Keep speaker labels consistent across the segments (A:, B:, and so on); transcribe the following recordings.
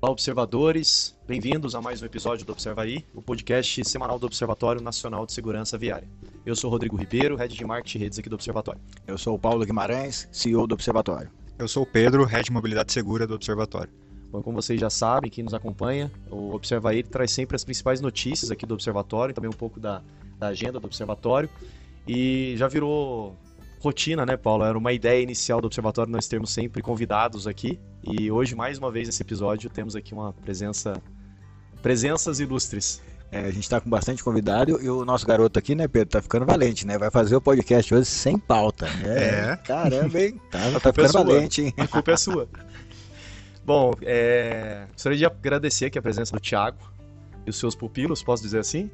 A: Olá, observadores. Bem-vindos a mais um episódio do Observaí, o podcast semanal do Observatório Nacional de Segurança Viária. Eu sou Rodrigo Ribeiro, Head de Marketing e Redes aqui do Observatório.
B: Eu sou o Paulo Guimarães, CEO do Observatório.
C: Eu sou o Pedro, Head de Mobilidade Segura do Observatório.
A: Bom, como vocês já sabem, quem nos acompanha, o Observaí traz sempre as principais notícias aqui do Observatório, também um pouco da agenda do Observatório. E já virou rotina, né, Paulo? Era uma ideia inicial do Observatório nós termos sempre convidados aqui. E hoje, mais uma vez, nesse episódio, temos aqui uma presenças ilustres.
B: A gente está com bastante convidado e o nosso garoto aqui, né, Pedro, tá ficando valente, né? Vai fazer o podcast hoje sem pauta. Caramba, hein? Tá ficando valente, hein?
A: A culpa é sua. Bom, gostaria de agradecer aqui a presença do Thiago e os seus pupilos, posso dizer assim?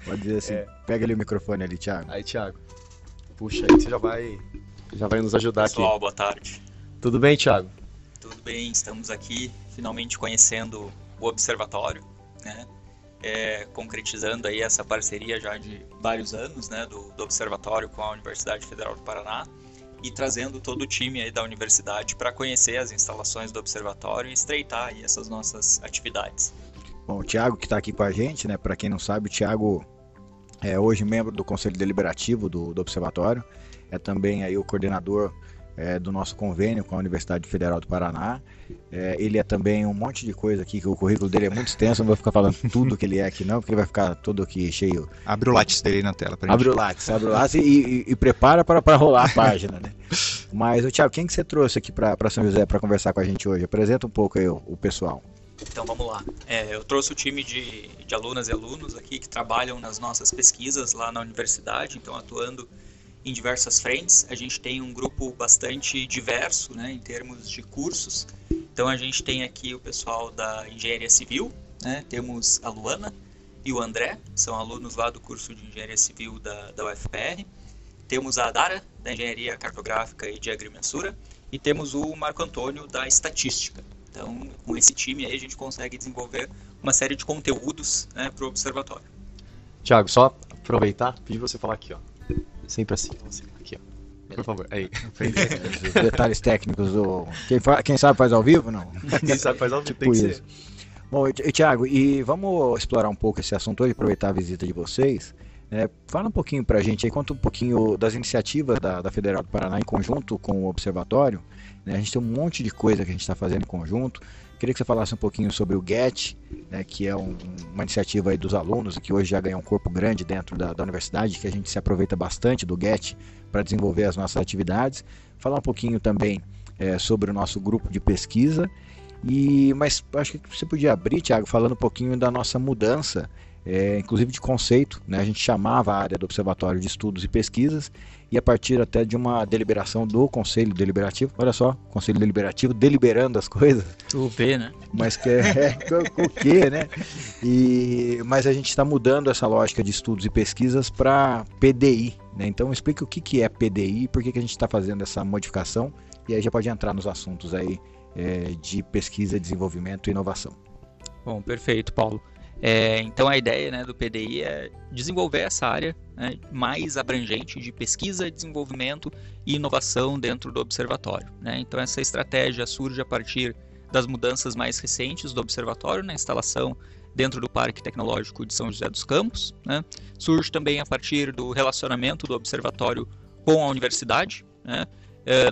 B: Pode dizer assim. Pega ali o microfone ali, Thiago.
A: Aí, Thiago, puxa aí que você já vai nos ajudar aqui.
D: Pessoal, boa tarde.
A: Tudo bem, Thiago?
D: Tudo bem, estamos aqui finalmente conhecendo o Observatório, né? Concretizando aí essa parceria já de vários anos, né, do Observatório com a Universidade Federal do Paraná e trazendo todo o time aí da universidade para conhecer as instalações do Observatório e estreitar aí essas nossas atividades.
B: Bom, o Thiago que está aqui com a gente, né? Para quem não sabe, o Thiago é hoje membro do Conselho Deliberativo do Observatório, é também aí o coordenador do nosso convênio com a Universidade Federal do Paraná. Ele é também um monte de coisa aqui, que o currículo dele é muito extenso, não vou ficar falando tudo que ele é aqui não, porque ele vai ficar todo aqui cheio.
C: Abre o látice dele aí na tela pra gente.
B: Abre o látice e prepara para rolar a página, né? Mas, Thiago, quem que você trouxe aqui para São José para conversar com a gente hoje? Apresenta um pouco aí o pessoal.
D: Então vamos lá. Eu trouxe o time de alunas e alunos aqui que trabalham nas nossas pesquisas lá na universidade, então atuando em diversas frentes. A gente tem um grupo bastante diverso, né, em termos de cursos. Então a gente tem aqui o pessoal da Engenharia Civil, né, temos a Luana e o André, são alunos lá do curso de Engenharia Civil da UFPR. Temos a Dara, da Engenharia Cartográfica e de Agrimensura, e temos o Marco Antônio, da Estatística. Então, com esse time aí, a gente consegue desenvolver uma série de conteúdos, né, para o Observatório.
A: Thiago, só aproveitar, pedir você falar aqui, ó. Sempre assim, aqui, ó. Por favor, aí.
B: Os detalhes técnicos do... Quem sabe faz ao vivo, não?
A: Quem sabe faz ao vivo, tem
B: Tipo
A: que
B: isso.
A: ser.
B: Bom, e Thiago, e vamos explorar um pouco esse assunto hoje, aproveitar a visita de vocês. Fala um pouquinho pra gente aí, conta um pouquinho das iniciativas da Federal do Paraná em conjunto com o Observatório. A gente tem um monte de coisa que a gente está fazendo em conjunto. Queria que você falasse um pouquinho sobre o GET, né, que é uma iniciativa aí dos alunos e que hoje já ganhou um corpo grande dentro da universidade, que a gente se aproveita bastante do GET para desenvolver as nossas atividades. Falar um pouquinho também sobre o nosso grupo de pesquisa. Mas acho que você podia abrir, Thiago, falando um pouquinho da nossa mudança, inclusive de conceito, né? A gente chamava a área do Observatório de Estudos e Pesquisas e a partir até de uma deliberação do Conselho Deliberativo, olha só, Conselho Deliberativo deliberando as coisas.
D: O V, né?
B: Mas que o quê, né? Mas a gente está mudando essa lógica de estudos e pesquisas para PDI, né? Então explica o que é PDI e por que a gente está fazendo essa modificação e aí já pode entrar nos assuntos aí de pesquisa, desenvolvimento e inovação.
D: Bom, perfeito, Paulo. Então a ideia, né, do PDI é desenvolver essa área, né, mais abrangente de pesquisa, desenvolvimento e inovação dentro do observatório, né? Então essa estratégia surge a partir das mudanças mais recentes do observatório na instalação dentro do Parque Tecnológico de São José dos Campos, né? Surge também a partir do relacionamento do observatório com a universidade, né?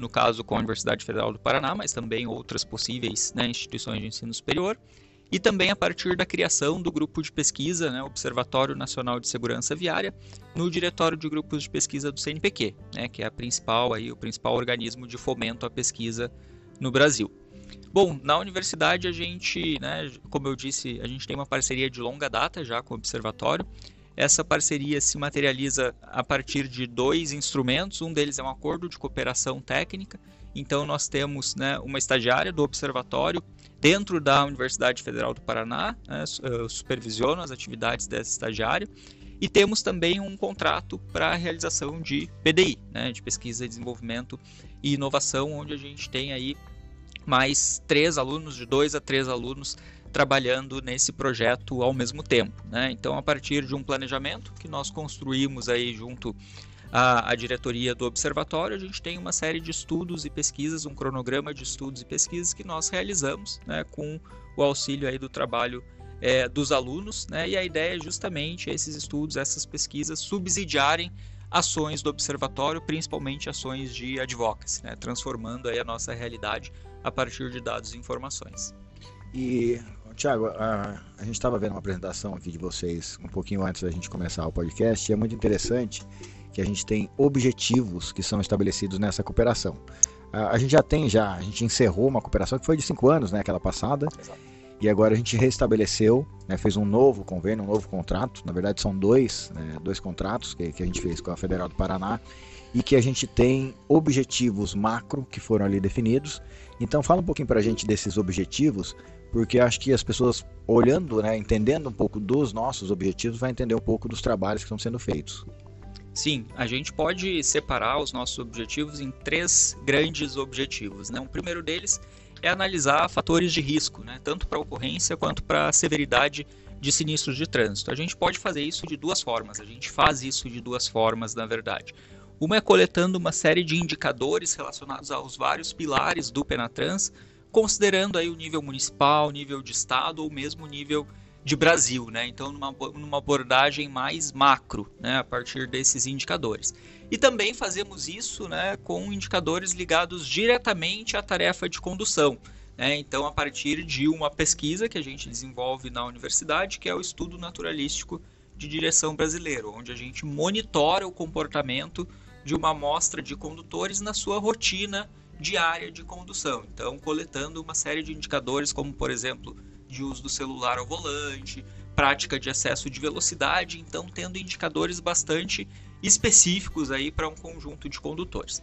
D: No caso com a Universidade Federal do Paraná, mas também outras possíveis, né, instituições de ensino superior. E também a partir da criação do grupo de pesquisa, né, Observatório Nacional de Segurança Viária, no Diretório de Grupos de Pesquisa do CNPq, né, que é o principal organismo de fomento à pesquisa no Brasil. Bom, na universidade a gente, né, como eu disse, a gente tem uma parceria de longa data já com o Observatório. Essa parceria se materializa a partir de 2 instrumentos, um deles é um acordo de cooperação técnica. Então nós temos, né, uma estagiária do Observatório dentro da Universidade Federal do Paraná, né, supervisiona as atividades dessa estagiária, e temos também um contrato para a realização de PDI, né, de pesquisa, desenvolvimento e inovação, onde a gente tem aí mais 3 alunos, de 2 a 3 alunos trabalhando nesse projeto ao mesmo tempo, né? Então, a partir de um planejamento que nós construímos aí junto a diretoria do Observatório, a gente tem uma série de estudos e pesquisas, um cronograma de estudos e pesquisas que nós realizamos, né, com o auxílio aí do trabalho dos alunos, né, e a ideia é justamente esses estudos, essas pesquisas subsidiarem ações do Observatório, principalmente ações de advocacy, né, transformando aí a nossa realidade a partir de dados e informações.
B: E, Thiago, a gente estava vendo uma apresentação aqui de vocês um pouquinho antes da gente começar o podcast, e é muito interessante que a gente tem objetivos que são estabelecidos nessa cooperação. A gente a gente encerrou uma cooperação que foi de 5 anos, né, aquela passada.
D: Exato.
B: E agora a gente restabeleceu, né, fez um novo convênio, um novo contrato. Na verdade são dois contratos que a gente fez com a Federal do Paraná, e que a gente tem objetivos macro que foram ali definidos. Então fala um pouquinho para a gente desses objetivos, porque acho que as pessoas olhando, né, entendendo um pouco dos nossos objetivos, vai entender um pouco dos trabalhos que estão sendo feitos.
D: Sim, a gente pode separar os nossos objetivos em 3 grandes objetivos, né? O primeiro deles é analisar fatores de risco, né? Tanto para a ocorrência quanto para a severidade de sinistros de trânsito. A gente pode fazer isso de 2 formas, a gente faz isso de 2 formas, na verdade. Uma é coletando uma série de indicadores relacionados aos vários pilares do Penatrans, considerando aí o nível municipal, nível de estado ou mesmo nível de Brasil, né? Então numa abordagem mais macro, né, a partir desses indicadores. E também fazemos isso, né, com indicadores ligados diretamente à tarefa de condução, né? Então a partir de uma pesquisa que a gente desenvolve na universidade, que é o Estudo Naturalístico de Direção Brasileiro, onde a gente monitora o comportamento de uma amostra de condutores na sua rotina diária de condução. Então coletando uma série de indicadores como, por exemplo, de uso do celular ao volante, prática de excesso de velocidade, então tendo indicadores bastante específicos aí para um conjunto de condutores.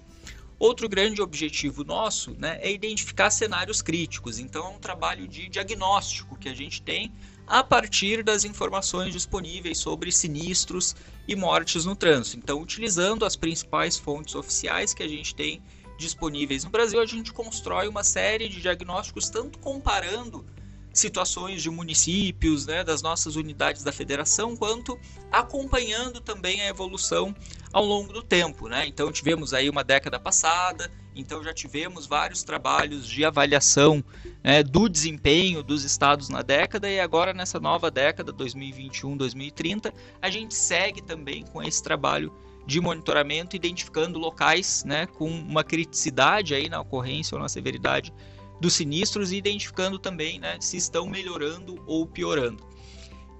D: Outro grande objetivo nosso, né, é identificar cenários críticos, então é um trabalho de diagnóstico que a gente tem a partir das informações disponíveis sobre sinistros e mortes no trânsito. Então, utilizando as principais fontes oficiais que a gente tem disponíveis no Brasil, a gente constrói uma série de diagnósticos, tanto comparando situações de municípios, né, das nossas unidades da federação, quanto acompanhando também a evolução ao longo do tempo, né? Então tivemos aí uma década passada, então já tivemos vários trabalhos de avaliação, né, do desempenho dos estados na década, e agora nessa nova década, 2021-2030, a gente segue também com esse trabalho de monitoramento, identificando locais, né, com uma criticidade aí na ocorrência ou na severidade dos sinistros, e identificando também, né, se estão melhorando ou piorando.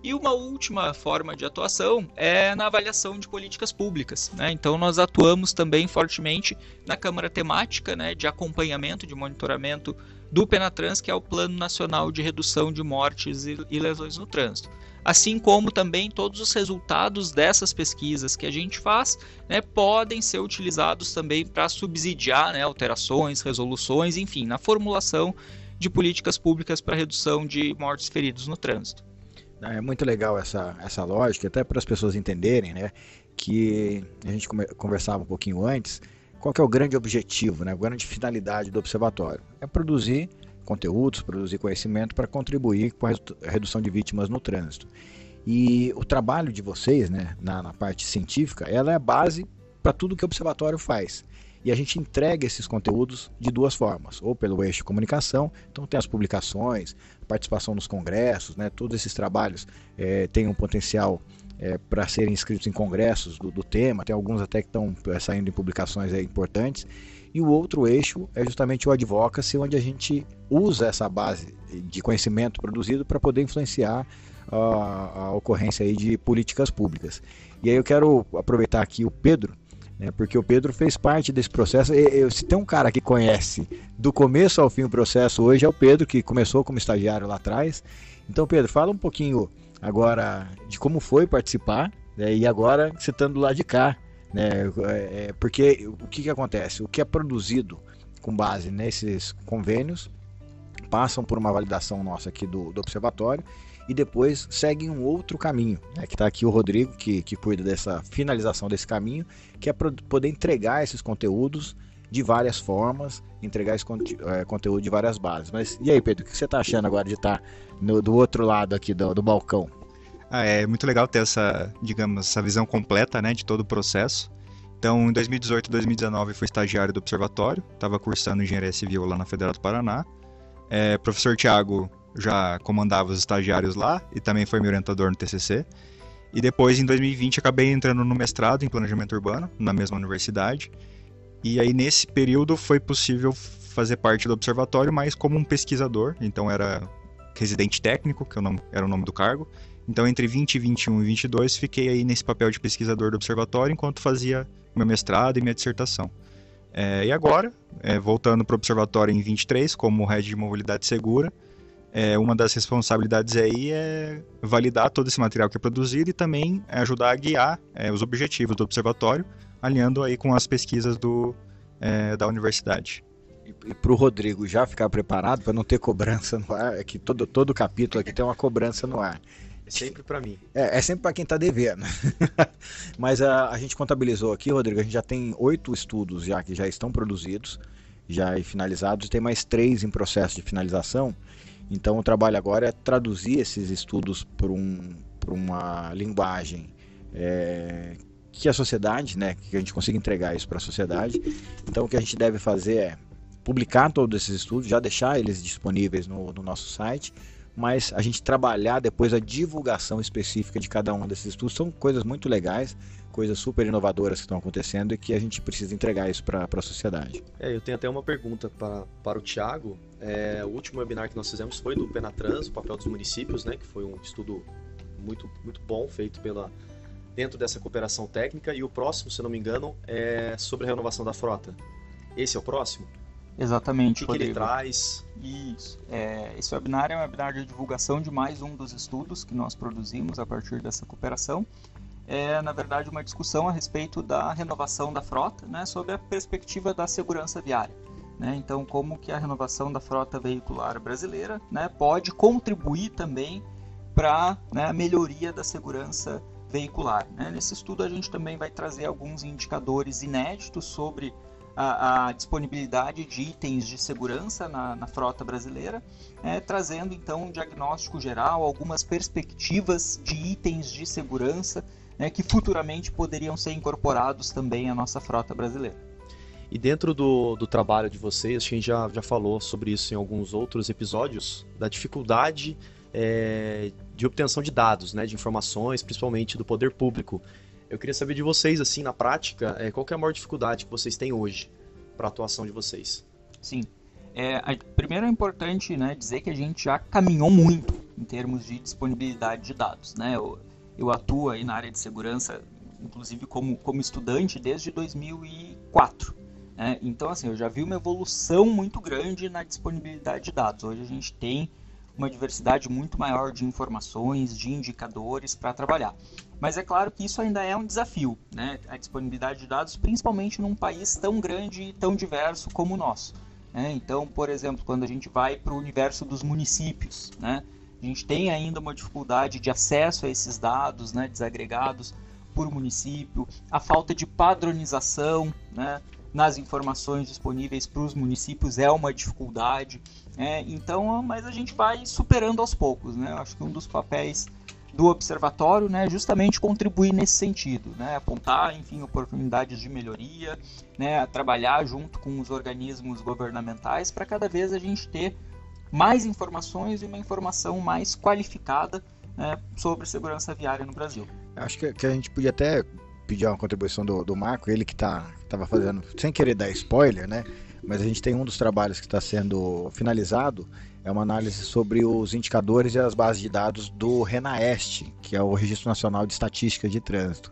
D: E uma última forma de atuação é na avaliação de políticas públicas, né? Então nós atuamos também fortemente na Câmara Temática, né, de acompanhamento, de monitoramento do Penatrans, que é o Plano Nacional de Redução de Mortes e Lesões no Trânsito. Assim como também todos os resultados dessas pesquisas que a gente faz, né, podem ser utilizados também para subsidiar, né, alterações, resoluções, enfim, na formulação de políticas públicas para redução de mortes e feridos no trânsito.
B: É muito legal essa lógica, até para as pessoas entenderem, né, que a gente conversava um pouquinho antes, qual que é o grande objetivo, né, a grande finalidade do observatório? É produzir conteúdos, produzir conhecimento para contribuir com a redução de vítimas no trânsito. E o trabalho de vocês, né, na parte científica, ela é a base para tudo que o observatório faz. E a gente entrega esses conteúdos de 2 formas, ou pelo eixo comunicação, então tem as publicações, participação nos congressos, né, todos esses trabalhos têm um potencial para serem inscritos em congressos do tema, tem alguns até que estão saindo em publicações importantes. E o outro eixo é justamente o advocacy, onde a gente usa essa base de conhecimento produzido para poder influenciar a ocorrência aí de políticas públicas. E aí eu quero aproveitar aqui o Pedro, né, porque o Pedro fez parte desse processo. Se tem um cara que conhece do começo ao fim o processo hoje, é o Pedro, que começou como estagiário lá atrás. Então, Pedro, fala um pouquinho agora de como foi participar, né, e agora você estando do lado de cá. Porque o que acontece? O que é produzido com base nesses convênios passam por uma validação nossa aqui do observatório e depois seguem um outro caminho, né, que está aqui o Rodrigo, que cuida dessa finalização desse caminho, que é poder entregar esses conteúdos de várias formas, entregar esse conteúdo de várias bases. Mas e aí, Pedro, o que você está achando agora de estar do outro lado aqui do balcão?
C: É muito legal ter essa, digamos, essa visão completa, né, de todo o processo. Então, em 2018 e 2019, eu fui estagiário do Observatório, estava cursando Engenharia Civil lá na Federal do Paraná. Professor Tiago já comandava os estagiários lá e também foi meu orientador no TCC. E depois, em 2020, acabei entrando no mestrado em Planejamento Urbano, na mesma universidade. E aí, nesse período, foi possível fazer parte do Observatório, mas como um pesquisador. Então, era residente técnico, que era o nome do cargo. Então, entre 2021 e 22, fiquei aí nesse papel de pesquisador do Observatório, enquanto fazia meu mestrado e minha dissertação. E agora, voltando para o Observatório em 23, como Head de Mobilidade Segura, uma das responsabilidades aí é validar todo esse material que é produzido e também ajudar a guiar os objetivos do Observatório, alinhando aí com as pesquisas da universidade.
B: E para o Rodrigo já ficar preparado para não ter cobrança no ar, é que todo capítulo aqui tem uma cobrança no ar.
A: É sempre para mim.
B: É sempre para quem está devendo. Mas a gente contabilizou aqui, Rodrigo, a gente já tem 8 estudos que já estão produzidos, já finalizados, e tem mais 3 em processo de finalização. Então o trabalho agora é traduzir esses estudos para uma linguagem que a sociedade, né, que a gente consiga entregar isso para a sociedade. Então o que a gente deve fazer é publicar todos esses estudos, já deixar eles disponíveis no nosso site, mas a gente trabalhar depois a divulgação específica de cada um desses estudos. São coisas muito legais, coisas super inovadoras que estão acontecendo e que a gente precisa entregar isso para a sociedade.
A: Eu tenho até uma pergunta para o Tiago. O último webinar que nós fizemos foi do Penatrans, o papel dos municípios, né, que foi um estudo muito, muito bom, feito dentro dessa cooperação técnica, e o próximo, se não me engano, é sobre a renovação da frota. Esse é o próximo?
D: Exatamente,
A: O que ele traz?
D: Isso. Esse webinar é um webinar de divulgação de mais um dos estudos que nós produzimos a partir dessa cooperação. Na verdade, uma discussão a respeito da renovação da frota, né, sobre a perspectiva da segurança viária. Né? Então, como que a renovação da frota veicular brasileira, né, pode contribuir também para, né, a melhoria da segurança veicular. Né? Nesse estudo, a gente também vai trazer alguns indicadores inéditos sobre a disponibilidade de itens de segurança na frota brasileira, trazendo então um diagnóstico geral, algumas perspectivas de itens de segurança que futuramente poderiam ser incorporados também à nossa frota brasileira.
A: E dentro do trabalho de vocês, a gente já falou sobre isso em alguns outros episódios, da dificuldade de obtenção de dados, né, de informações, principalmente do poder público. Eu queria saber de vocês, assim, na prática, qual que é a maior dificuldade que vocês têm hoje para a atuação de vocês?
D: Sim. Primeiro é importante, né, dizer que a gente já caminhou muito em termos de disponibilidade de dados. Né? Eu atuo aí na área de segurança, inclusive como estudante, desde 2004. Né? Então, assim, eu já vi uma evolução muito grande na disponibilidade de dados. Hoje a gente tem uma diversidade muito maior de informações, de indicadores para trabalhar. Mas é claro que isso ainda é um desafio, né? A disponibilidade de dados, principalmente num país tão grande e tão diverso como o nosso. Né? Então, por exemplo, quando a gente vai para o universo dos municípios, né? A gente tem ainda uma dificuldade de acesso a esses dados, né, desagregados por município, a falta de padronização, né, nas informações disponíveis para os municípios é uma dificuldade. Então, mas a gente vai superando aos poucos. Né? Eu acho que um dos papéis do observatório, né, é justamente contribuir nesse sentido, né? Apontar, enfim, oportunidades de melhoria, né, trabalhar junto com os organismos governamentais para cada vez a gente ter mais informações e uma informação mais qualificada, né, sobre segurança viária no Brasil.
B: Acho que a gente podia até pedir uma contribuição do Marco, ele que estava fazendo, sem querer dar spoiler, né? Mas a gente tem um dos trabalhos que está sendo finalizado, é uma análise sobre os indicadores e as bases de dados do RENAEST, que é o Registro Nacional de Estatística de Trânsito.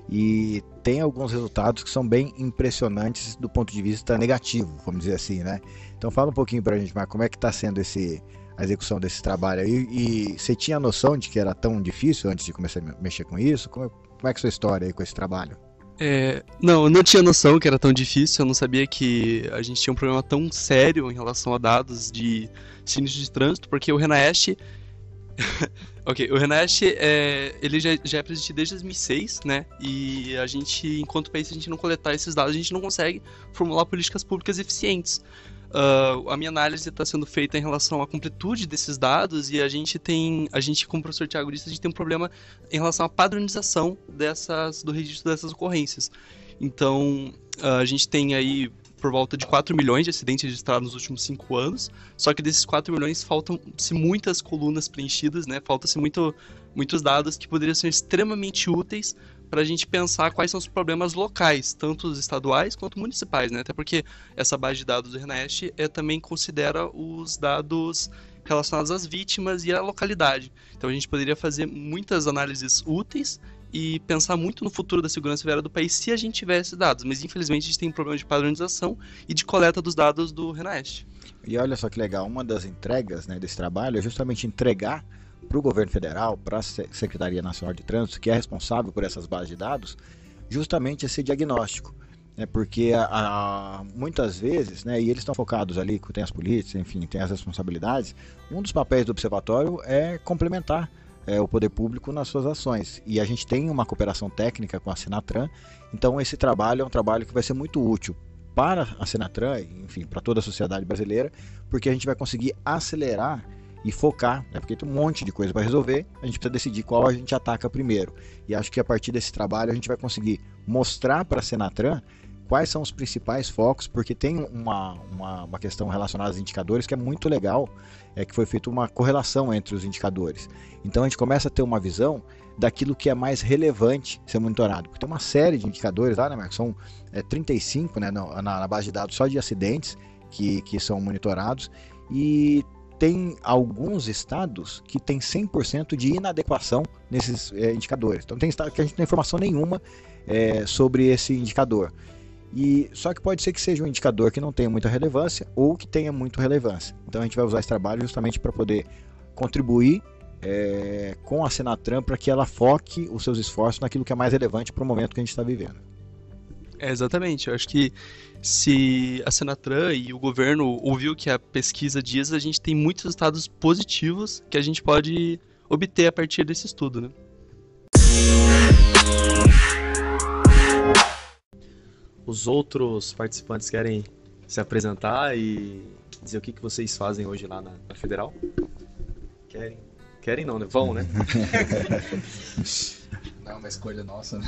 B: E tem alguns resultados que são bem impressionantes do ponto de vista negativo, vamos dizer assim, né? Então fala um pouquinho para a gente, Marco, como é que está sendo a execução desse trabalho aí? E você tinha noção de que era tão difícil antes de começar a mexer com isso? Como é que é a sua história aí com esse trabalho?
E: Não, eu não tinha noção que era tão difícil, eu não sabia que a gente tinha um problema tão sério em relação a dados de sinistros de trânsito, porque o RENAEST, o RENAEST, ele já é presente desde 2006, né, e a gente, enquanto país, se a gente não coletar esses dados, a gente não consegue formular políticas públicas eficientes. A minha análise está sendo feita em relação à completude desses dados e a gente, como o professor Tiago disse, a gente tem um problema em relação à padronização do registro dessas ocorrências. Então, a gente tem aí por volta de 4 milhões de acidentes registrados nos últimos 5 anos, só que desses 4 milhões faltam-se muitas colunas preenchidas, né? Faltam-se muitos dados que poderiam ser extremamente úteis para a gente pensar quais são os problemas locais, tanto os estaduais quanto municipais, né? Até porque essa base de dados do RENAEST também considera os dados relacionados às vítimas e à localidade. Então a gente poderia fazer muitas análises úteis e pensar muito no futuro da segurança viária do país se a gente tivesse dados, mas infelizmente a gente tem um problema de padronização e de coleta dos dados do RENAEST.
B: E olha só que legal, uma das entregas, né, desse trabalho é justamente entregar para o governo federal, para a Secretaria Nacional de Trânsito, que é responsável por essas bases de dados, justamente esse diagnóstico. Porque muitas vezes, né, e eles estão focados ali, tem as políticas, enfim, tem as responsabilidades, um dos papéis do observatório é complementar o poder público nas suas ações. E a gente tem uma cooperação técnica com a Senatran, então esse trabalho é um trabalho que vai ser muito útil para a Senatran, enfim, para toda a sociedade brasileira, porque a gente vai conseguir acelerar e focar, né, porque tem um monte de coisa para resolver, a gente precisa decidir qual a gente ataca primeiro. E acho que a partir desse trabalho a gente vai conseguir mostrar para a Senatran quais são os principais focos, porque tem uma questão relacionada aos indicadores que é muito legal, que foi feita uma correlação entre os indicadores. Então a gente começa a ter uma visão daquilo que é mais relevante ser monitorado. Porque tem uma série de indicadores lá, né, Marcos? São 35, né, na base de dados só de acidentes que são monitorados, e tem alguns estados que tem 100% de inadequação nesses indicadores. Então tem estado que a gente não tem informação nenhuma sobre esse indicador. Só que pode ser que seja um indicador que não tenha muita relevância ou que tenha muita relevância. Então a gente vai usar esse trabalho justamente para poder contribuir com a Senatran para que ela foque os seus esforços naquilo que é mais relevante para o momento que a gente está vivendo.
E: Exatamente, eu acho que se a Senatran e o governo ouviu o que a pesquisa diz, a gente tem muitos resultados positivos que a gente pode obter a partir desse estudo, né?
A: Os outros participantes querem se apresentar e dizer o que vocês fazem hoje lá na Federal? Querem? Querem não, né? Vão, né?
F: Não é uma escolha nossa, né?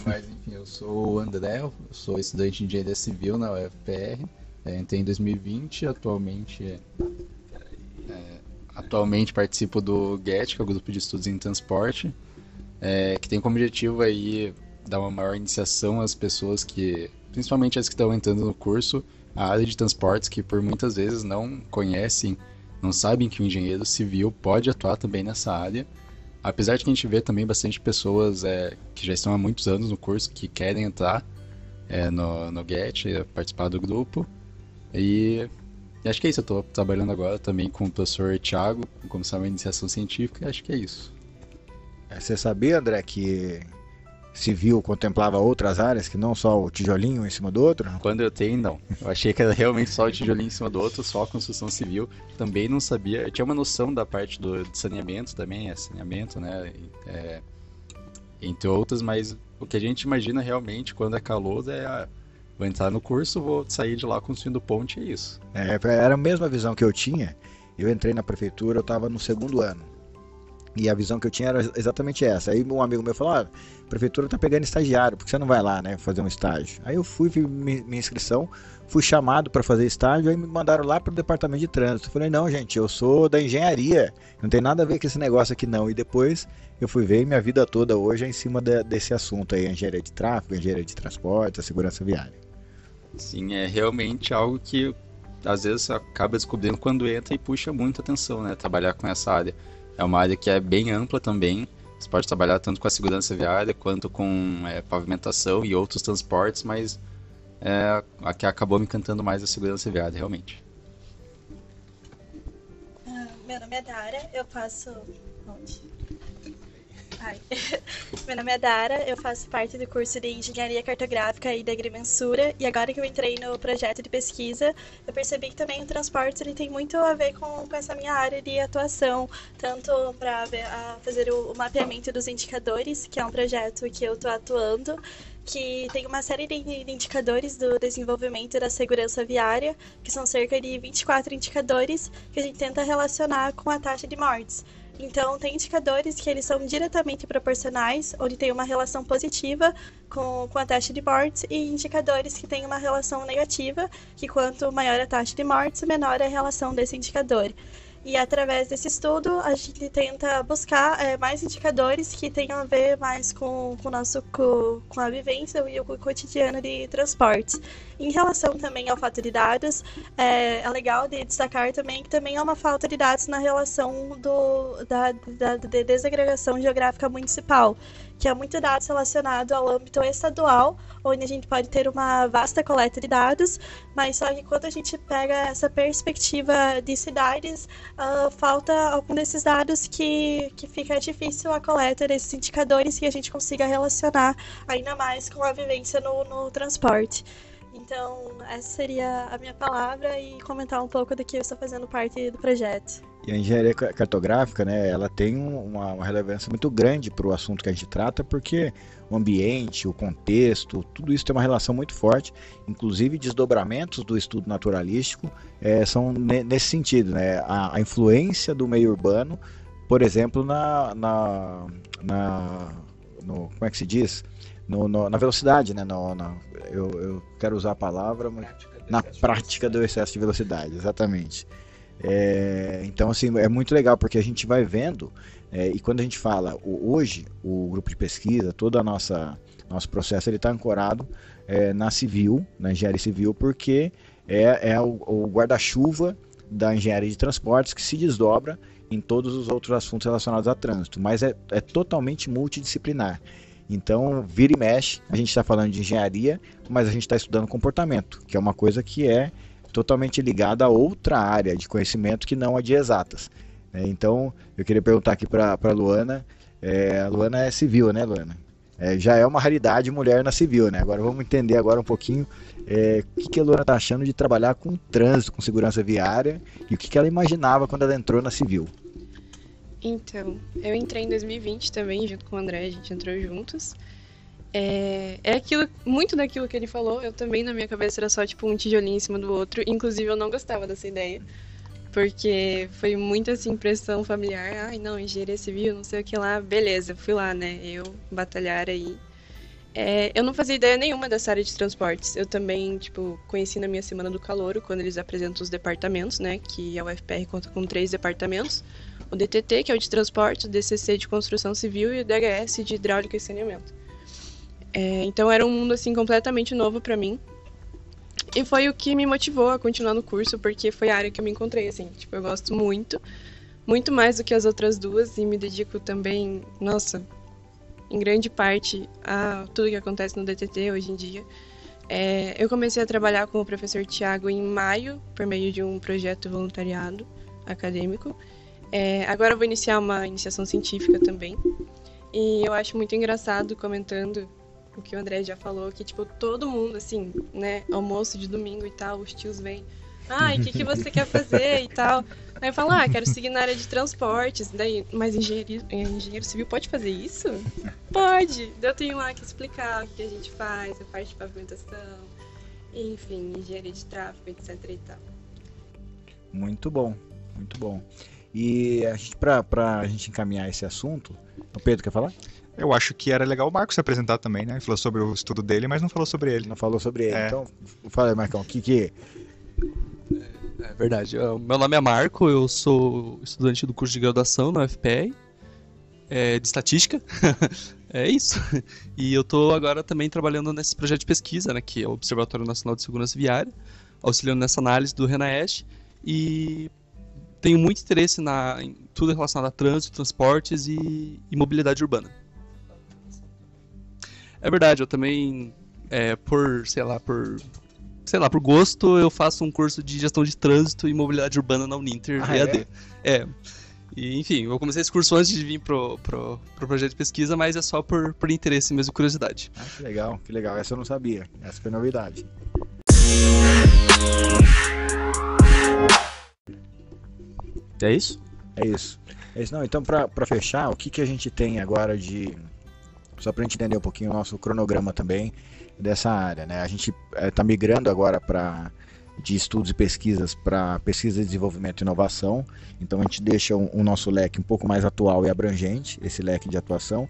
F: Mas enfim, eu sou o André, eu sou estudante de Engenharia Civil na UFPR, entrei em 2020, atualmente participo do GET, que é o Grupo de Estudos em Transporte, que tem como objetivo aí dar uma maior iniciação às pessoas principalmente as que estão entrando no curso, a área de transportes, que por muitas vezes não conhecem, não sabem que o engenheiro civil pode atuar também nessa área. Apesar de que a gente vê também bastante pessoas que já estão há muitos anos no curso, que querem entrar no GET, participar do grupo. E acho que é isso, eu estou trabalhando agora também com o professor Thiago, como sabe, iniciação científica, e acho que é isso.
B: Você sabia, André, que civil contemplava outras áreas, que não só o tijolinho em cima do outro?
F: Quando eu tenho, não. Eu achei que era realmente só o tijolinho em cima do outro, só a construção civil. Também não sabia, eu tinha uma noção da parte do saneamento também, saneamento, né, entre outras, mas o que a gente imagina realmente quando é calor vou entrar no curso, vou sair de lá construindo ponte, é isso.
B: Era a mesma visão que eu tinha. Eu entrei na prefeitura, eu estava no 2º ano. E a visão que eu tinha era exatamente essa. Aí um amigo meu falou, a prefeitura tá pegando estagiário, por que você não vai lá, né, fazer um estágio? Aí eu fui, fiz minha inscrição, fui chamado para fazer estágio, aí me mandaram lá para o departamento de trânsito. Eu falei, não, gente, eu sou da engenharia, não tem nada a ver com esse negócio aqui não. E depois eu fui ver, e minha vida toda hoje é em cima desse assunto aí, a engenharia de tráfego, a engenharia de transporte, a segurança viária.
F: Sim, é realmente algo que às vezes você acaba descobrindo quando entra e puxa muita atenção, né, trabalhar com essa área. É uma área que é bem ampla também, você pode trabalhar tanto com a segurança viária quanto com pavimentação e outros transportes, mas a que acabou me encantando mais a segurança viária, realmente.
G: Meu nome é Dara, eu faço... Meu nome é Dara, eu faço parte do curso de Engenharia Cartográfica e da Agrimensura, e agora que eu entrei no projeto de pesquisa, eu percebi que também o transporte ele tem muito a ver com essa minha área de atuação, tanto para fazer o mapeamento dos indicadores, que é um projeto que eu estou atuando, que tem uma série de indicadores do desenvolvimento da segurança viária, que são cerca de 24 indicadores que a gente tenta relacionar com a taxa de mortes. Então, tem indicadores que eles são diretamente proporcionais, onde tem uma relação positiva com a taxa de mortes, e indicadores que têm uma relação negativa, que quanto maior a taxa de mortes, menor é a relação desse indicador. E através desse estudo, a gente tenta buscar mais indicadores que tenham a ver mais com a vivência e o cotidiano de transportes. Em relação também ao fato de dados, é legal de destacar também que também há uma falta de dados na relação da desagregação geográfica municipal, que há muito dados relacionado ao âmbito estadual, onde a gente pode ter uma vasta coleta de dados, mas só que quando a gente pega essa perspectiva de cidades, falta algum desses dados que fica difícil a coleta desses indicadores que a gente consiga relacionar ainda mais com a vivência no transporte. Então, essa seria a minha palavra e comentar um pouco do que eu estou fazendo parte do projeto.
B: E a engenharia cartográfica, né, ela tem uma relevância muito grande para o assunto que a gente trata, porque o ambiente, o contexto, tudo isso tem uma relação muito forte, inclusive desdobramentos do estudo naturalístico são nesse sentido, né, a influência do meio urbano, por exemplo, como é que se diz? Na velocidade, né, eu quero usar a palavra, mas na prática do excesso de velocidade, exatamente. Então, assim, é muito legal porque a gente vai vendo, e quando a gente fala, hoje, o grupo de pesquisa, todo o nosso processo, ele está ancorado na civil, na engenharia civil, porque é o guarda-chuva da engenharia de transportes que se desdobra em todos os outros assuntos relacionados a trânsito, mas é totalmente multidisciplinar. Então, vira e mexe, a gente está falando de engenharia, mas a gente está estudando comportamento, que é uma coisa que é totalmente ligada a outra área de conhecimento que não a de exatas. Então, eu queria perguntar aqui para a Luana. A Luana é civil, né, Luana? Já é uma raridade mulher na civil, né? Agora vamos entender agora um pouquinho o que a Luana está achando de trabalhar com trânsito, com segurança viária, e o que ela imaginava quando ela entrou na civil.
H: Então, eu entrei em 2020 também, junto com o André, a gente entrou juntos. Muito daquilo que ele falou, eu também na minha cabeça era só tipo um tijolinho em cima do outro, inclusive eu não gostava dessa ideia, porque foi muito assim, pressão familiar, ai não, engenharia civil, não sei o que lá, beleza, fui lá, né, eu batalhar aí. Eu não fazia ideia nenhuma dessa área de transportes, eu também, tipo, conheci na minha semana do calouro, quando eles apresentam os departamentos, né, que a UFPR conta com 3 departamentos, o DTT, que é o de transporte, o DCC de construção civil e o DHS de hidráulica e saneamento. Então era um mundo assim completamente novo para mim. E foi o que me motivou a continuar no curso, porque foi a área que eu me encontrei, assim. Tipo, eu gosto muito, muito mais do que as outras duas e me dedico também, nossa, em grande parte a tudo que acontece no DTT hoje em dia. Eu comecei a trabalhar com o professor Tiago em maio, por meio de um projeto voluntariado acadêmico. Agora eu vou iniciar uma iniciação científica também. E eu acho muito engraçado, comentando o que o André já falou, que, tipo, todo mundo, assim, né, almoço de domingo e tal, os tios vêm, ai, o que você quer fazer e tal. Aí eu falo, quero seguir na área de transportes, daí, mas engenheiro civil pode fazer isso? Pode! Eu tenho lá que explicar o que a gente faz, a parte de pavimentação, enfim, engenharia de tráfego, etc e tal.
B: Muito bom, muito bom. E pra gente encaminhar esse assunto, o Pedro quer falar?
C: Eu acho que era legal o Marcos se apresentar também, né? Ele falou sobre o estudo dele, mas não falou sobre ele.
B: Não falou sobre ele. Então, fala aí, Marcão, o que
E: É verdade. Meu nome é Marco, eu sou estudante do curso de graduação na UFPR, de estatística. É isso. E eu tô agora também trabalhando nesse projeto de pesquisa, né, que é o Observatório Nacional de Segurança Viária, auxiliando nessa análise do RENAEST, e tenho muito interesse em tudo relacionado a trânsito, transportes e mobilidade urbana. É verdade, eu também, por gosto, eu faço um curso de gestão de trânsito e mobilidade urbana na Uninter, EAD. E, enfim, eu comecei esse curso antes de vir pro projeto de pesquisa, mas é só por interesse mesmo, curiosidade.
B: Que legal, essa eu não sabia, essa foi novidade.
A: É isso?
B: É isso. Não, então, para fechar, o que a gente tem agora de... Só para a gente entender um pouquinho o nosso cronograma também dessa área, né? A gente está migrando agora de estudos e pesquisas para pesquisa, desenvolvimento e inovação. Então a gente deixa o nosso leque um pouco mais atual e abrangente, esse leque de atuação.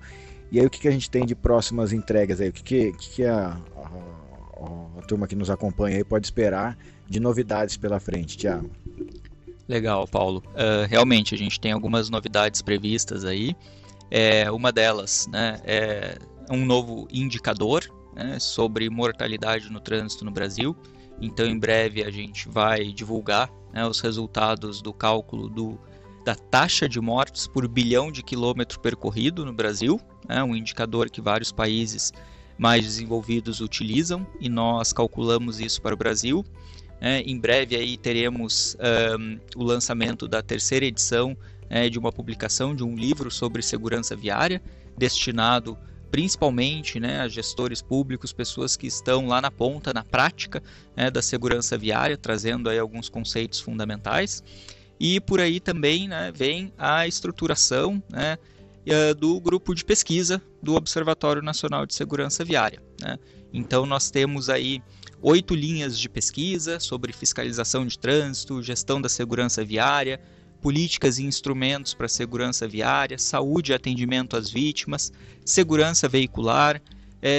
B: E aí o que a gente tem de próximas entregas aí? O que a turma que nos acompanha aí pode esperar de novidades pela frente, Thiago?
D: Legal, Paulo. Realmente a gente tem algumas novidades previstas aí. Uma delas, né, é um novo indicador, né, sobre mortalidade no trânsito no Brasil. Então, em breve, a gente vai divulgar, né, os resultados do cálculo da taxa de mortes por bilhão de quilômetro percorrido no Brasil, né, um indicador que vários países mais desenvolvidos utilizam, e nós calculamos isso para o Brasil. Em breve aí teremos o lançamento da terceira edição de uma publicação de um livro sobre segurança viária, destinado principalmente, né, a gestores públicos, pessoas que estão lá na ponta, na prática, né, da segurança viária, trazendo aí alguns conceitos fundamentais. E por aí também, né, vem a estruturação, né, do grupo de pesquisa do Observatório Nacional de Segurança Viária, né? Então nós temos aí 8 linhas de pesquisa sobre fiscalização de trânsito, gestão da segurança viária, políticas e instrumentos para segurança viária, saúde e atendimento às vítimas, segurança veicular,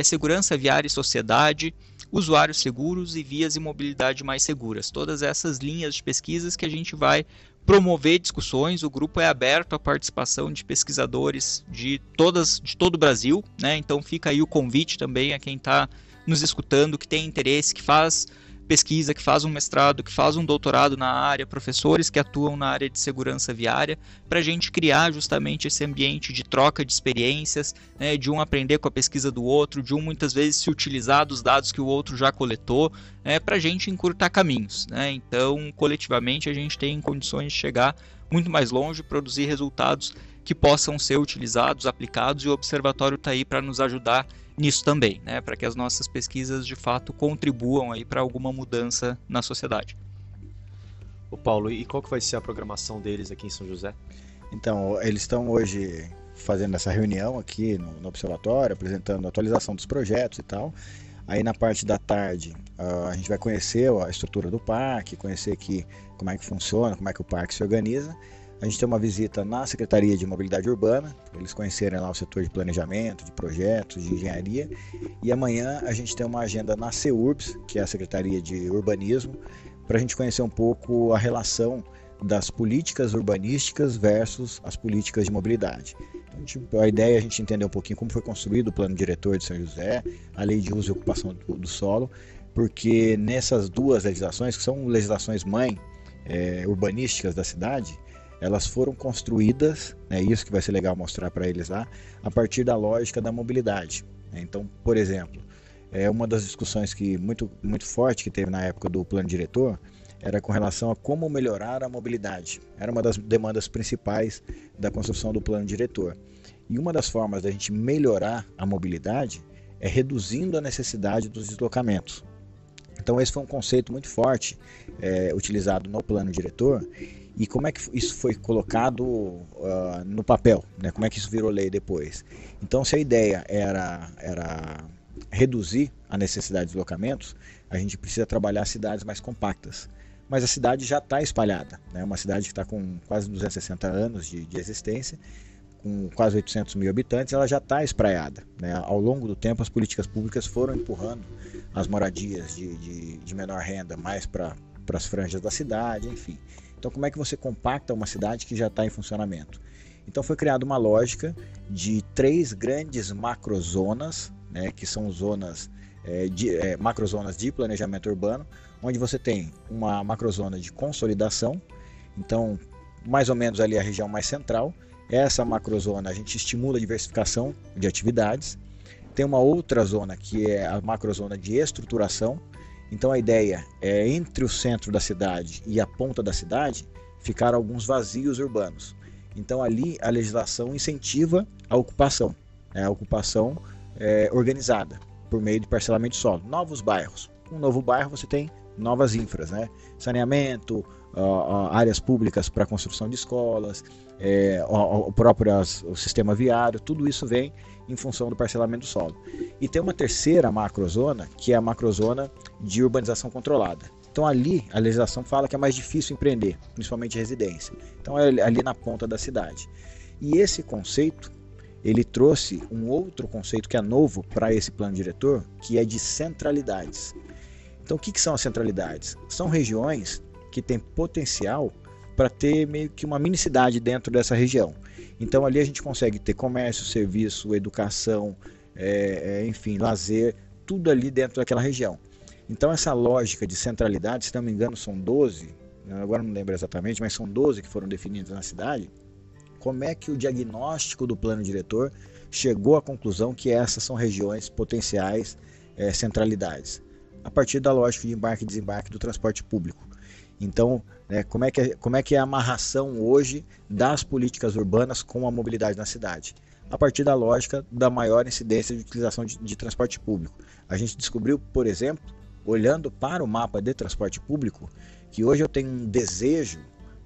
D: segurança viária e sociedade, usuários seguros e vias e mobilidade mais seguras. Todas essas linhas de pesquisas que a gente vai promover discussões. O grupo é aberto à participação de pesquisadores de todo o Brasil, né? Então fica aí o convite também a quem está nos escutando, que tem interesse, que faz pesquisa, que faz um mestrado, que faz um doutorado na área, professores que atuam na área de segurança viária, para a gente criar justamente esse ambiente de troca de experiências, né, de um aprender com a pesquisa do outro, de um muitas vezes se utilizar dos dados que o outro já coletou, para a gente encurtar caminhos, né? Então, coletivamente, a gente tem condições de chegar muito mais longe, produzir resultados que possam ser utilizados, aplicados, e o Observatório está aí para nos ajudar nisso também, né, para que as nossas pesquisas de fato contribuam aí para alguma mudança na sociedade.
A: Ô Paulo, e qual que vai ser a programação deles aqui em São José?
B: Então, eles estão hoje fazendo essa reunião aqui no Observatório, apresentando a atualização dos projetos e tal. Aí na parte da tarde a gente vai conhecer a estrutura do parque, conhecer aqui como é que funciona, como é que o parque se organiza. A gente tem uma visita na Secretaria de Mobilidade Urbana, para eles conhecerem lá o setor de planejamento, de projetos, de engenharia. E amanhã a gente tem uma agenda na CEURBS, que é a Secretaria de Urbanismo, para a gente conhecer um pouco a relação das políticas urbanísticas versus as políticas de mobilidade. Então, a ideia é a gente entender um pouquinho como foi construído o plano diretor de São José, a lei de uso e ocupação do solo, porque nessas duas legislações, que são legislações mãe urbanísticas da cidade, elas foram construídas, é isso que vai ser legal mostrar para eles lá, a partir da lógica da mobilidade. Então, por exemplo, uma das discussões muito forte que teve na época do plano diretor era com relação a como melhorar a mobilidade. Era uma das demandas principais da construção do plano diretor. E uma das formas da gente melhorar a mobilidade é reduzindo a necessidade dos deslocamentos. Então esse foi um conceito muito forte utilizado no plano diretor. E como é que isso foi colocado no papel, né? Como é que isso virou lei depois? Então, se a ideia era reduzir a necessidade de deslocamentos, a gente precisa trabalhar cidades mais compactas. Mas a cidade já está espalhada, né? Uma cidade que está com quase 260 anos de existência, com quase 800 mil habitantes, ela já está espraiada, né? Ao longo do tempo, as políticas públicas foram empurrando as moradias de menor renda mais para as franjas da cidade, enfim. Então, como é que você compacta uma cidade que já está em funcionamento? Então, foi criada uma lógica de 3 grandes macrozonas, né, que são zonas macrozonas de planejamento urbano, onde você tem uma macrozona de consolidação. Então, mais ou menos ali a região mais central. Essa macrozona a gente estimula a diversificação de atividades. Tem uma outra zona que é a macrozona de estruturação. Então a ideia é, entre o centro da cidade e a ponta da cidade, ficar alguns vazios urbanos. Então ali a legislação incentiva a ocupação, né? A ocupação organizada, por meio de parcelamento de solo. Novos bairros. Um novo bairro você tem novas infras, né? Saneamento, áreas públicas para construção de escolas, o sistema viário, tudo isso vem em função do parcelamento do solo. E tem uma terceira macrozona, que é a macrozona de urbanização controlada. Então ali a legislação fala que é mais difícil empreender, principalmente residência. Então é ali na ponta da cidade. E esse conceito, ele trouxe um outro conceito que é novo para esse plano diretor, que é de centralidades. Então o que são as centralidades? São regiões que têm potencial para ter meio que uma mini cidade dentro dessa região. Então ali a gente consegue ter comércio, serviço, educação, enfim, lazer, tudo ali dentro daquela região. Então essa lógica de centralidade, se não me engano são 12, agora não lembro exatamente, mas são 12 que foram definidas na cidade. Como é que o diagnóstico do plano diretor chegou à conclusão que essas são regiões potenciais centralidades? A partir da lógica de embarque e desembarque do transporte público. Então, como é que é a amarração hoje das políticas urbanas com a mobilidade na cidade? A partir da lógica da maior incidência de utilização de transporte público. A gente descobriu, por exemplo, olhando para o mapa de transporte público, que hoje eu tenho um desejo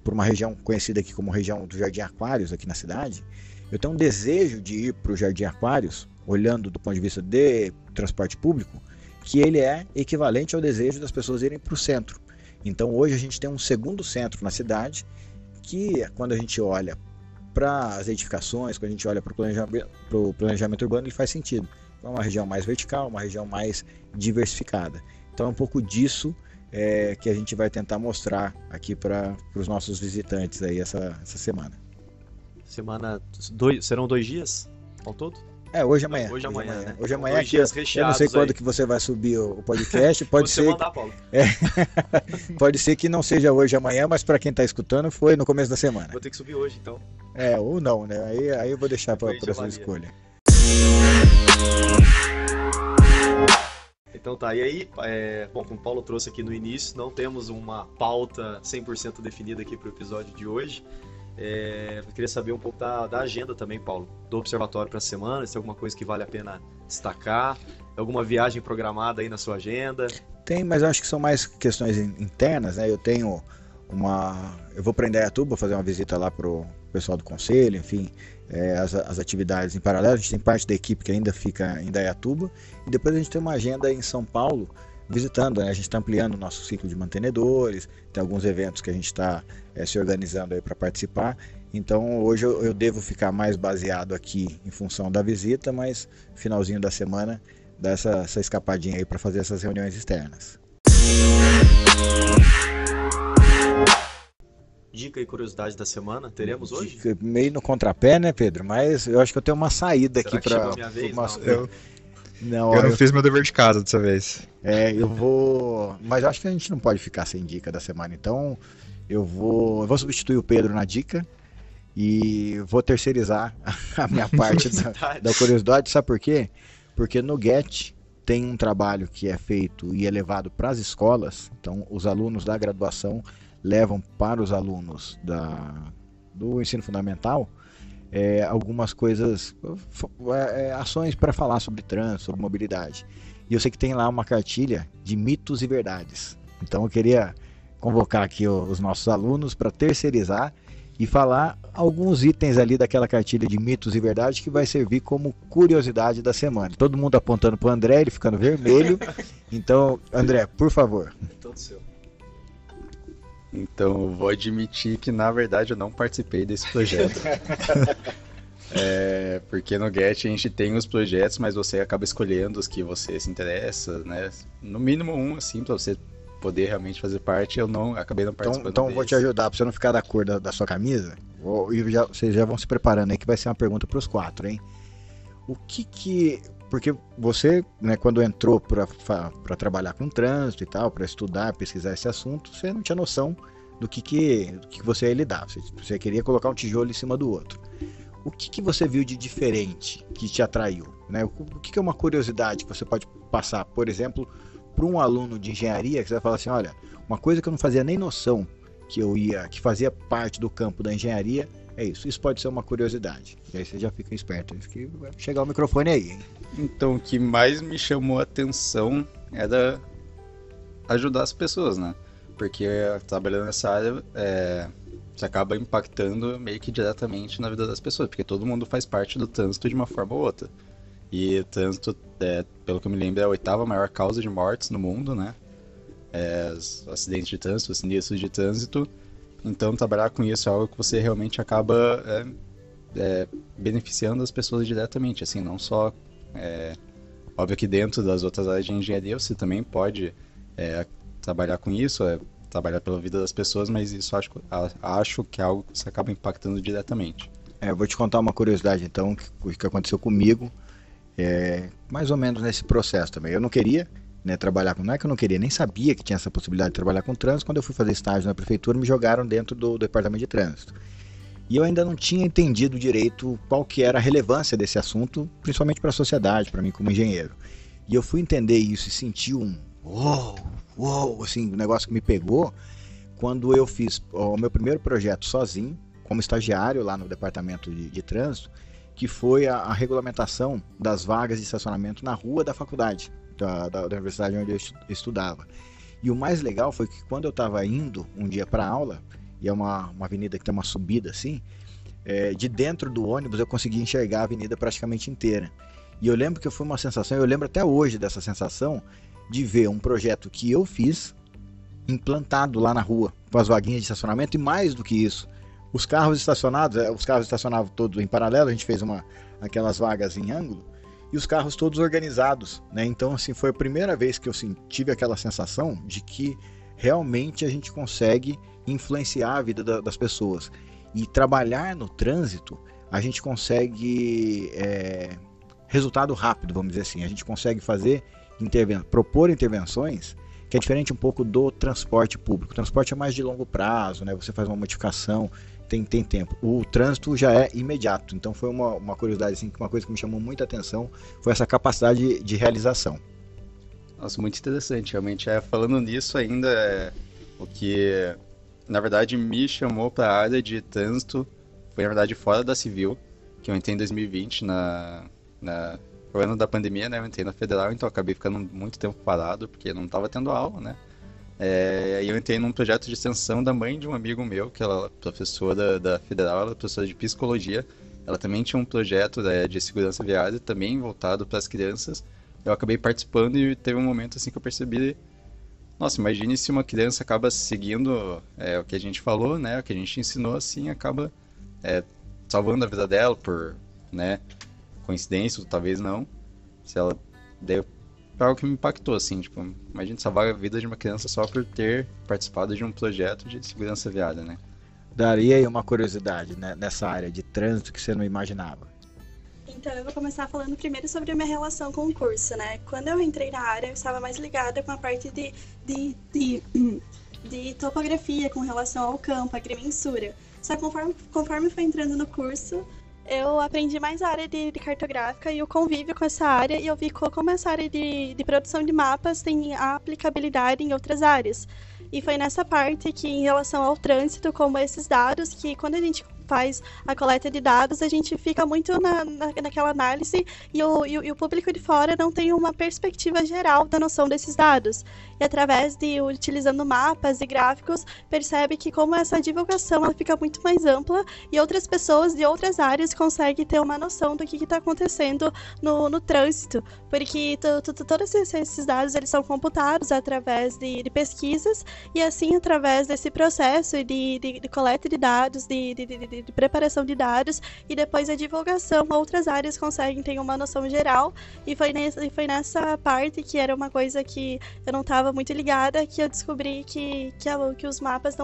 B: por uma região conhecida aqui como região do Jardim Aquários, aqui na cidade, eu tenho um desejo de ir para o Jardim Aquários, olhando do ponto de vista de transporte público, que ele é equivalente ao desejo das pessoas irem para o centro. Então hoje a gente tem um segundo centro na cidade, que quando a gente olha para as edificações, quando a gente olha para o planejamento urbano, ele faz sentido. É uma região mais vertical, uma região mais diversificada. Então é um pouco disso que a gente vai tentar mostrar aqui para os nossos visitantes aí essa semana.
A: Serão 2 dias ao todo?
B: Hoje e amanhã.
A: Hoje e amanhã, né?
B: Hoje e amanhã,
A: Dois
B: que
A: dias
B: eu não
A: recheados
B: sei quando
A: aí.
B: que você vai subir o podcast, pode
A: Você
B: ser,
A: mandar, Paulo.
B: pode ser que não seja hoje e amanhã, mas para quem está escutando foi no começo da semana.
A: Vou ter que subir hoje, então.
B: Ou não, né? Aí eu vou deixar para
A: Aí já
B: a sua
A: valia.
B: escolha.
A: Então tá, e aí, bom, como o Paulo trouxe aqui no início, não temos uma pauta 100% definida aqui para o episódio de hoje. Eu queria saber um pouco da agenda também, Paulo, do Observatório para a semana, se tem alguma coisa que vale a pena destacar, alguma viagem programada aí na sua agenda?
B: Tem, mas eu acho que são mais questões internas, né? Eu vou para Indaiatuba fazer uma visita lá pro pessoal do conselho, enfim, as atividades em paralelo. A gente tem parte da equipe que ainda fica em Indaiatuba e depois a gente tem uma agenda em São Paulo visitando, né? A gente está ampliando o nosso ciclo de mantenedores, tem alguns eventos que a gente está se organizando aí para participar. Então hoje eu devo ficar mais baseado aqui em função da visita, mas finalzinho da semana dá essa escapadinha aí para fazer essas reuniões externas.
A: Dica e curiosidade da semana, teremos hoje?
B: Meio no contrapé, né, Pedro? Mas eu acho que eu tenho uma saída
A: Será
B: aqui
A: que
B: para.
A: chegou a minha vez?
B: Não,
C: Eu não fiz meu dever de casa dessa vez.
B: eu vou. Mas eu acho que a gente não pode ficar sem dica da semana. Então eu vou substituir o Pedro na dica e vou terceirizar a minha parte da curiosidade. Sabe por quê? Porque no GET tem um trabalho que é feito e é levado para as escolas. Então os alunos da graduação levam para os alunos do ensino fundamental algumas coisas, ações para falar sobre trânsito, sobre mobilidade. E eu sei que tem lá uma cartilha de mitos e verdades. Então eu queria convocar aqui os nossos alunos para terceirizar e falar alguns itens ali daquela cartilha de mitos e verdades que vai servir como curiosidade da semana. Todo mundo apontando para o André, ele ficando vermelho. Então, André, por favor.
A: Todo seu.
F: Então, eu vou admitir que, na verdade, eu não participei desse projeto. Porque no GET a gente tem os projetos, mas você acaba escolhendo os que você se interessa, né? No mínimo um, assim, para você poder realmente fazer parte. Eu acabei não participando
B: Então vou te ajudar, para você não ficar da cor da sua camisa. Vocês já vão se preparando aí, que vai ser uma pergunta para os 4, hein? Porque você, né, quando entrou para trabalhar com trânsito e tal, para estudar, pesquisar esse assunto, você não tinha noção do que você ia lidar. Você queria colocar um tijolo em cima do outro. O que você viu de diferente que te atraiu, né? O que é uma curiosidade que você pode passar, por exemplo, para um aluno de engenharia que você vai falar assim, olha, uma coisa que eu não fazia nem noção que fazia parte do campo da engenharia, é isso. Isso pode ser uma curiosidade. E aí você já fica esperto. Que vai chegar o microfone aí, hein?
F: Então, o que mais me chamou a atenção era ajudar as pessoas, né? Porque trabalhando nessa área, você acaba impactando meio que diretamente na vida das pessoas, porque todo mundo faz parte do trânsito de uma forma ou outra. E o trânsito, pelo que eu me lembro, é a 8ª maior causa de mortes no mundo, né? Os acidentes de trânsito, os sinistros de trânsito. Então, trabalhar com isso é algo que você realmente acaba beneficiando as pessoas diretamente, assim, não só... óbvio que dentro das outras áreas de engenharia você também pode trabalhar com isso, trabalhar pela vida das pessoas, mas isso acho que é algo que você acaba impactando diretamente.
B: Eu vou te contar uma curiosidade, então, que aconteceu comigo, mais ou menos nesse processo também. Eu não queria, né, trabalhar com... Não é que eu não queria, nem sabia que tinha essa possibilidade de trabalhar com trânsito. Quando eu fui fazer estágio na prefeitura, me jogaram dentro do departamento de trânsito. E eu ainda não tinha entendido direito qual que era a relevância desse assunto, principalmente para a sociedade, para mim como engenheiro. E eu fui entender isso e senti uou, assim, um negócio que me pegou quando eu fiz o meu primeiro projeto sozinho, como estagiário lá no departamento de trânsito, que foi a regulamentação das vagas de estacionamento na rua da faculdade, da universidade onde eu estudava. E o mais legal foi que quando eu estava indo um dia para a aula, e é uma avenida que tem uma subida assim, de dentro do ônibus eu consegui enxergar a avenida praticamente inteira. E eu lembro que foi uma sensação, eu lembro até hoje dessa sensação, de ver um projeto que eu fiz, implantado lá na rua, com as vaguinhas de estacionamento, e mais do que isso, os carros estacionados, os carros estacionavam todos em paralelo, a gente fez aquelas vagas em ângulo, e os carros todos organizados, né? Então, assim, foi a primeira vez que eu tive aquela sensação de que realmente a gente consegue influenciar a vida das pessoas. E trabalhar no trânsito, a gente consegue resultado rápido, vamos dizer assim. A gente consegue propor intervenções que é diferente um pouco do transporte público. O transporte é mais de longo prazo, né? Você faz uma modificação, tem tempo. O trânsito já é imediato. Então foi uma curiosidade, assim, uma coisa que me chamou muita atenção foi essa capacidade de realização.
F: Nossa, muito interessante, realmente. Falando nisso ainda, o que na verdade me chamou para a área de trânsito foi na verdade fora da civil, que eu entrei em 2020 no ano da pandemia, né? Eu entrei na federal, então eu acabei ficando muito tempo parado porque não estava tendo aula, né? Aí eu entrei num projeto de extensão da mãe de um amigo meu, que ela é professora da federal, ela é professora de psicologia. Ela também tinha um projeto de segurança viária, também voltado para as crianças. Eu acabei participando e teve um momento assim que eu percebi, nossa, imagine se uma criança acaba seguindo o que a gente falou, né, o que a gente ensinou, assim, acaba salvando a vida dela por, né, coincidência, ou talvez não, se ela deu algo que me impactou, assim, tipo, imagine salvar a vida de uma criança só por ter participado de um projeto de segurança viária, né.
B: Daria aí uma curiosidade, né, nessa área de trânsito que você não imaginava.
G: Então, eu vou começar falando primeiro sobre a minha relação com o curso, né? Quando eu entrei na área, eu estava mais ligada com a parte de topografia, com relação ao campo, agrimensura. Só que conforme foi entrando no curso, eu aprendi mais a área de cartográfica e o convívio com essa área, e eu vi como essa área de produção de mapas tem aplicabilidade em outras áreas. E foi nessa parte que, em relação ao trânsito, como esses dados, que quando a gente faz a coleta de dados, a gente fica muito naquela análise e o público de fora não tem uma perspectiva geral da noção desses dados. E através utilizando mapas e gráficos, percebe que como essa divulgação ela fica muito mais ampla e outras pessoas de outras áreas conseguem ter uma noção do que está acontecendo no trânsito. Porque todos esses dados eles são computados através de pesquisas e assim através desse processo de coleta de dados, de preparação de dados e depois a divulgação, outras áreas conseguem ter uma noção geral e foi nessa parte que era uma coisa que eu não estava muito ligada que eu descobri que os mapas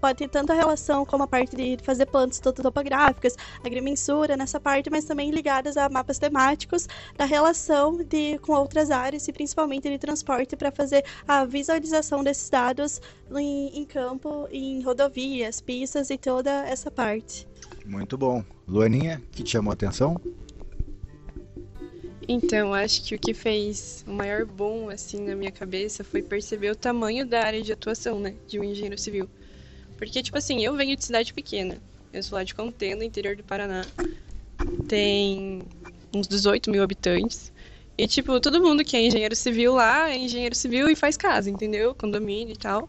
G: pode ter tanta relação como a parte de fazer plantas topográficas, agrimensura nessa parte, mas também ligadas a mapas temáticos da relação com outras áreas e principalmente de transporte para fazer a visualização desses dados em campo, em rodovias, pistas e toda essa parte.
B: Muito bom. Luaninha, que te chamou a atenção?
H: Então, acho que o que fez o maior boom, assim, na minha cabeça foi perceber o tamanho da área de atuação, né, de um engenheiro civil. Porque, tipo assim, eu venho de cidade pequena. Eu sou lá de Contenda, interior do Paraná. Tem uns 18 mil habitantes. E, tipo, todo mundo que é engenheiro civil lá é engenheiro civil e faz casa, entendeu? Condomínio e tal.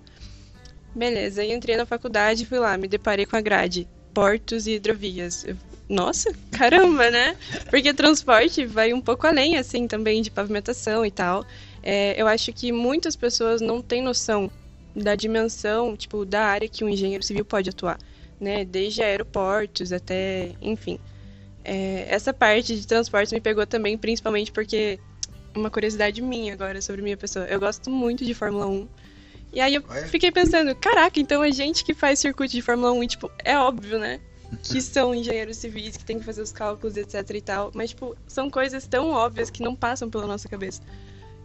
H: Beleza, aí entrei na faculdade, fui lá, me deparei com a grade, portos e hidrovias. Nossa, caramba, né? Porque transporte vai um pouco além, assim, também de pavimentação e tal. Eu acho que muitas pessoas não têm noção da dimensão, tipo, da área que um engenheiro civil pode atuar, né? Desde aeroportos até, enfim. Essa parte de transporte me pegou também, principalmente porque uma curiosidade minha agora sobre minha pessoa. Eu gosto muito de Fórmula 1. E aí eu fiquei pensando, caraca, então a gente que faz circuito de Fórmula 1, tipo, é óbvio, né? Que são engenheiros civis, que tem que fazer os cálculos, etc e tal. Mas, tipo, são coisas tão óbvias que não passam pela nossa cabeça.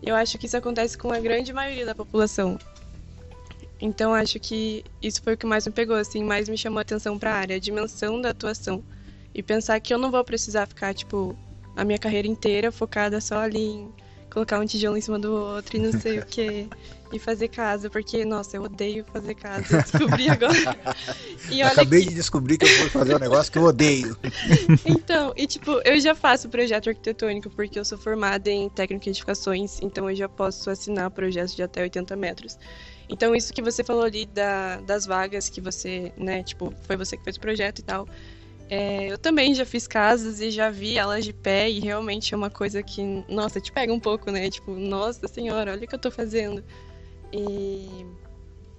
H: Eu acho que isso acontece com a grande maioria da população. Então, acho que isso foi o que mais me pegou, assim, mais me chamou a atenção pra área, a dimensão da atuação. E pensar que eu não vou precisar ficar, tipo, a minha carreira inteira focada só ali em colocar um tijolo em cima do outro e não sei o quê. E fazer casa, porque, nossa, eu odeio fazer casa. Eu descobri agora. E olha
B: Acabei de descobrir que eu vou fazer um negócio que eu odeio.
H: Então, e tipo, eu já faço projeto arquitetônico porque eu sou formada em técnica de edificações, então eu já posso assinar projetos de até 80 metros. Então, isso que você falou ali das vagas que você, né, tipo, foi você que fez o projeto e tal. Eu também já fiz casas e já vi elas de pé e realmente é uma coisa que, nossa, te pega um pouco, né? Tipo, nossa senhora, olha o que eu tô fazendo.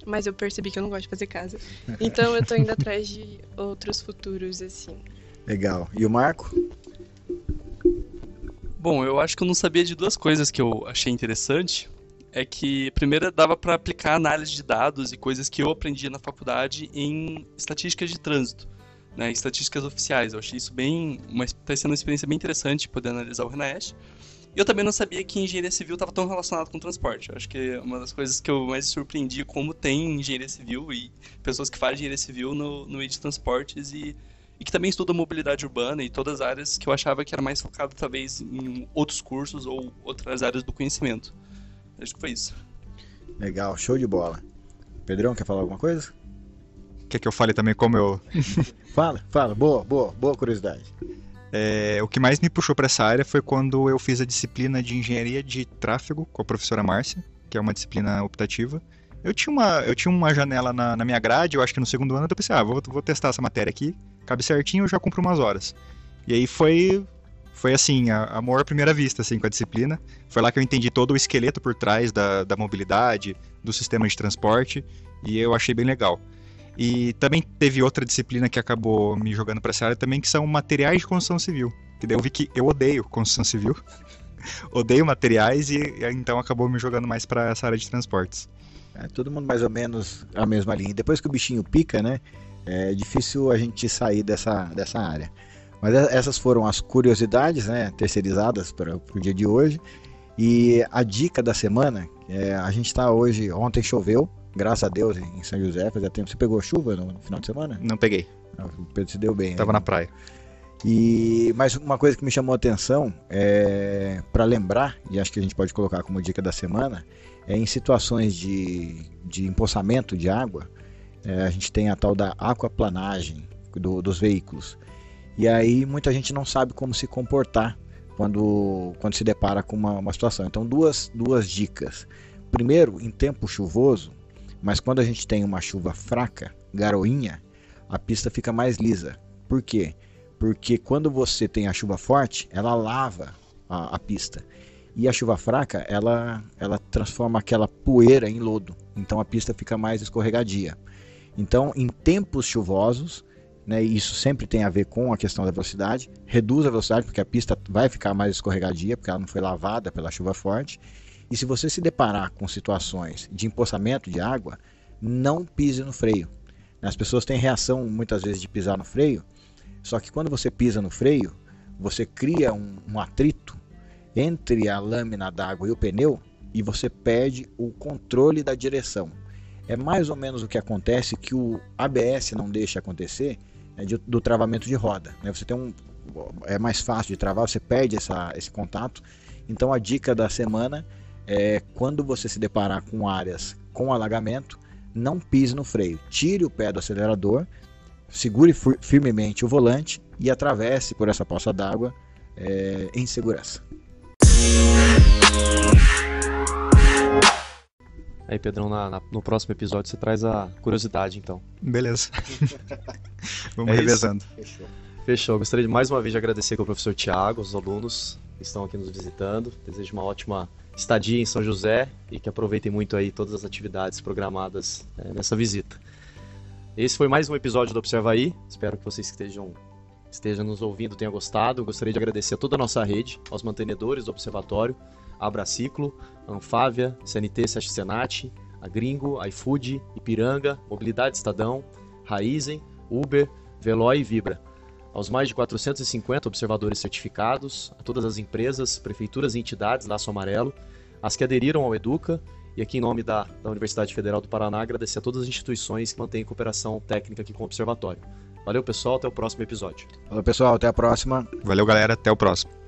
H: Mas eu percebi que eu não gosto de fazer casa. Então eu tô indo atrás de outros futuros, assim.
B: Legal. E o Marco?
E: Bom, eu acho que eu não sabia de duas coisas que eu achei interessante. É que, primeiro, dava para aplicar análise de dados e coisas que eu aprendi na faculdade em estatísticas de trânsito, né, estatísticas oficiais. Eu achei isso tá sendo uma experiência bem interessante poder analisar o RENAEST. E eu também não sabia que engenharia civil estava tão relacionado com transporte. Eu acho que é uma das coisas que eu mais surpreendi como tem engenharia civil e pessoas que fazem engenharia civil no meio de transportes e que também estudam mobilidade urbana e todas as áreas que eu achava que era mais focado talvez em outros cursos ou outras áreas do conhecimento. Acho que foi isso.
B: Legal, show de bola. Pedrão, quer falar alguma coisa?
C: Quer que eu fale também como eu...
B: Fala. Boa curiosidade.
C: O que mais me puxou para essa área foi quando eu fiz a disciplina de engenharia de tráfego com a professora Márcia, que é uma disciplina optativa. Eu tinha uma janela na minha grade, eu acho que no segundo ano, eu pensei, vou testar essa matéria aqui, cabe certinho, eu já cumpro umas horas. E aí foi assim, amor à primeira vista, assim, com a disciplina. Foi lá que eu entendi todo o esqueleto por trás da mobilidade, do sistema de transporte, e eu achei bem legal. E também teve outra disciplina que acabou me jogando para essa área também, que são materiais de construção civil. Que daí eu vi que eu odeio construção civil, odeio materiais, e então acabou me jogando mais para essa área de transportes.
B: Todo mundo mais ou menos a mesma linha. Depois que o bichinho pica, né, é difícil a gente sair dessa área. Mas essas foram as curiosidades, né, terceirizadas para o dia de hoje. E a dica da semana, a gente está hoje, ontem choveu, graças a Deus, em São José, fazia tempo. Você pegou chuva no final de semana?
C: Não peguei.
B: O Pedro se deu bem.
C: Tava na praia.
B: Mas uma coisa que me chamou a atenção, para lembrar, e acho que a gente pode colocar como dica da semana, em situações de empoçamento de água, a gente tem a tal da aquaplanagem dos veículos. E aí muita gente não sabe como se comportar quando se depara com uma situação. Então duas dicas. Primeiro, em tempo chuvoso, mas quando a gente tem uma chuva fraca, garoinha, a pista fica mais lisa. Por quê? Porque quando você tem a chuva forte, ela lava a pista. E a chuva fraca, ela transforma aquela poeira em lodo. Então a pista fica mais escorregadia. Então, em tempos chuvosos, né, isso sempre tem a ver com a questão da velocidade, reduz a velocidade porque a pista vai ficar mais escorregadia, porque ela não foi lavada pela chuva forte. E se você se deparar com situações de empoçamento de água, não pise no freio. As pessoas têm reação muitas vezes de pisar no freio, só que quando você pisa no freio, você cria um atrito entre a lâmina d'água e o pneu e você perde o controle da direção. É mais ou menos o que acontece que o ABS não deixa acontecer, do travamento de roda. Você tem é mais fácil de travar, você perde esse contato. Então a dica da semana é, quando você se deparar com áreas com alagamento, não pise no freio, tire o pé do acelerador, segure firmemente o volante e atravesse por essa poça d'água em segurança.
A: Aí, Pedrão, no próximo episódio você traz a curiosidade, então.
C: Beleza. Vamos
A: É isso?
C: revezando.
A: Fechou. Gostaria de mais uma vez de agradecer ao professor Tiago, aos alunos que estão aqui nos visitando. Desejo uma ótima estadia em São José e que aproveitem muito aí todas as atividades programadas nessa visita. Esse foi mais um episódio do Observa Aí. Espero que vocês estejam nos ouvindo, tenham gostado. Gostaria de agradecer a toda a nossa rede, aos mantenedores do Observatório, a Abraciclo, a Anfávia, CNT, SESC Senat, a Gringo, a iFood, Ipiranga, Mobilidade Estadão, Raizen, Uber, Veloy e Vibra. Aos mais de 450 observadores certificados, a todas as empresas, prefeituras e entidades Laço Amarelo, as que aderiram ao Educa, e aqui em nome da Universidade Federal do Paraná, agradecer a todas as instituições que mantêm cooperação técnica aqui com o Observatório. Valeu, pessoal, até o próximo episódio.
B: Valeu, pessoal, até a próxima.
C: Valeu, galera. Até o próximo.